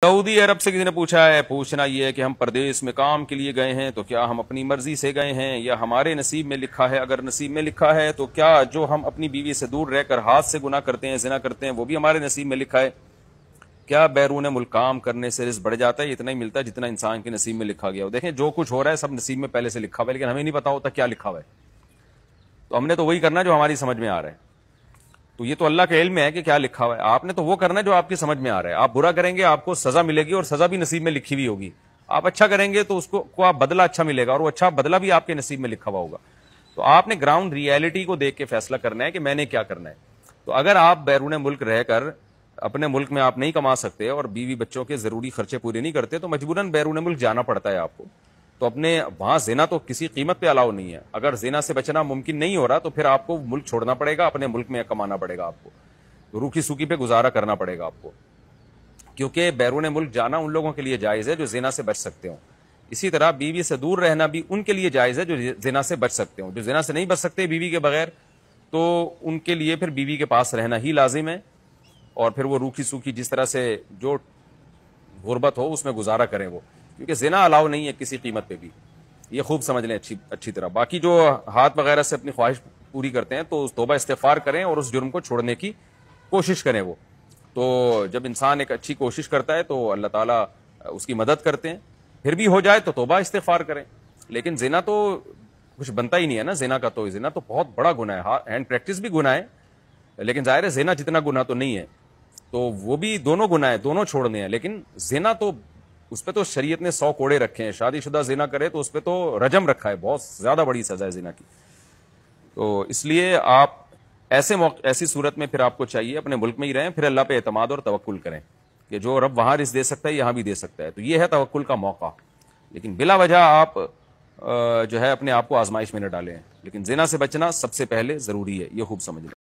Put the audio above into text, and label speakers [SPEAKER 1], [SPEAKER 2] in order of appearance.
[SPEAKER 1] سعودی عرب سے کسی نے پوچھنا یہ ہے کہ ہم پردیس میں کام کے لیے گئے ہیں تو کیا ہم اپنی مرضی سے گئے ہیں یا ہمارے نصیب میں لکھا ہے؟ اگر نصیب میں لکھا ہے تو کیا جو ہم اپنی بیوی سے دور رہ کر ہاتھ سے گناہ کرتے ہیں، زنا کرتے ہیں، وہ بھی ہمارے نصیب میں لکھا ہے؟ کیا بیرون ملک کام کرنے سے رزق بڑھ جاتا ہے؟ اتنا ہی ملتا ہے جتنا انسان کے نصیب میں لکھا گیا ہو۔ دیکھیں جو کچھ ہو رہا ہے سب نصیب میں پہلے سے لکھا ہوا ہے، لیکن ہمیں نہیں پتا ہوتا کیا لکھا ہوا ہے، تو ہم نے تو وہی کرنا جو ہماری سمجھ میں آ رہا ہے۔ تو یہ تو اللہ کے علم میں ہے کہ کیا لکھا ہوا ہے، آپ نے تو وہ کرنا جو آپ کی سمجھ میں آ رہا ہے۔ آپ برا کریں گے آپ کو سزا ملے گی، اور سزا بھی نصیب میں لکھی ہوئی ہوگی۔ آپ اچھا کریں گے تو اس کو آپ بدلہ اچھا ملے گا، اور وہ اچھا بدلہ بھی آپ کے نصیب میں لکھا ہوا ہوگا۔ تو آپ نے گراؤنڈ ریئلٹی کو دیکھ کے فیصلہ کرنا ہے کہ میں نے کیا کرنا ہے۔ تو اگر آپ بیرون ملک رہ کر اپنے ملک میں آپ نہیں کما سکتے اور بیوی بچوں کے ضروری خرچے پورے نہیں کرتے تو مجبوراً بیرون ملک جانا پڑتا ہے آپ کو۔ تو اپنے وہاں زنا تو کسی قیمت پہ الاؤ نہیں ہے۔ اگر زنا سے بچنا ممکن نہیں ہو رہا تو پھر آپ کو ملک چھوڑنا پڑے گا، اپنے ملک میں کمانا پڑے گا، آپ کو روکھی سوکھی پہ گزارا کرنا پڑے گا آپ کو، کیونکہ بیرون ملک جانا ان لوگوں کے لیے جائز ہے جو زنا سے بچ سکتے ہوں۔ اسی طرح بیوی سے دور رہنا بھی ان کے لیے جائز ہے جو زنا سے بچ سکتے ہوں۔ جو زنا سے نہیں بچ سکتے بیوی کے بغیر تو ان کے لیے پھر بیوی کے پاس رہنا ہی لازم ہے، اور پھر وہ روکھی سوکھی جس طرح سے جو غربت ہو اس میں گزارا کریں وہ، کیونکہ زنا الاؤ نہیں ہے کسی قیمت پہ بھی۔ یہ خوب سمجھ لیں اچھی طرح۔ باقی جو ہاتھ وغیرہ سے اپنی خواہش پوری کرتے ہیں تو توبہ استغفار کریں اور اس جرم کو چھوڑنے کی کوشش کریں۔ وہ تو جب انسان ایک اچھی کوشش کرتا ہے تو اللہ تعالیٰ اس کی مدد کرتے ہیں، پھر بھی ہو جائے تو توبہ استغفار کریں۔ لیکن زنا تو کچھ بنتا ہی نہیں ہے نا، زنا کا تو زنا تو بہت بڑا گناہ ہے، ہینڈ پریکٹس بھی گناہ ہے، لیکن ظاہر ہے زنا جتنا گناہ تو نہیں ہے، تو وہ بھی دونوں گناہ ہیں، دونوں چھوڑنے ہیں۔ لیکن زنا تو اس پہ تو شریعت نے 100 کوڑے رکھے ہیں، شادی شدہ زنا کرے تو اس پہ تو رجم رکھا ہے، بہت زیادہ بڑی سزا ہے زنا کی۔ تو اس لیے آپ ایسی صورت میں پھر آپ کو چاہیے اپنے ملک میں ہی رہیں، پھر اللہ پہ اعتماد اور توکل کریں کہ جو رب وہاں رزق دے سکتا ہے یہاں بھی دے سکتا ہے۔ تو یہ ہے توکل کا موقع، لیکن بلا وجہ آپ جو ہے اپنے آپ کو آزمائش میں نہ ڈالیں۔ لیکن زنا سے بچنا سب سے پہلے ضروری ہے، یہ خوب سمجھ لیں۔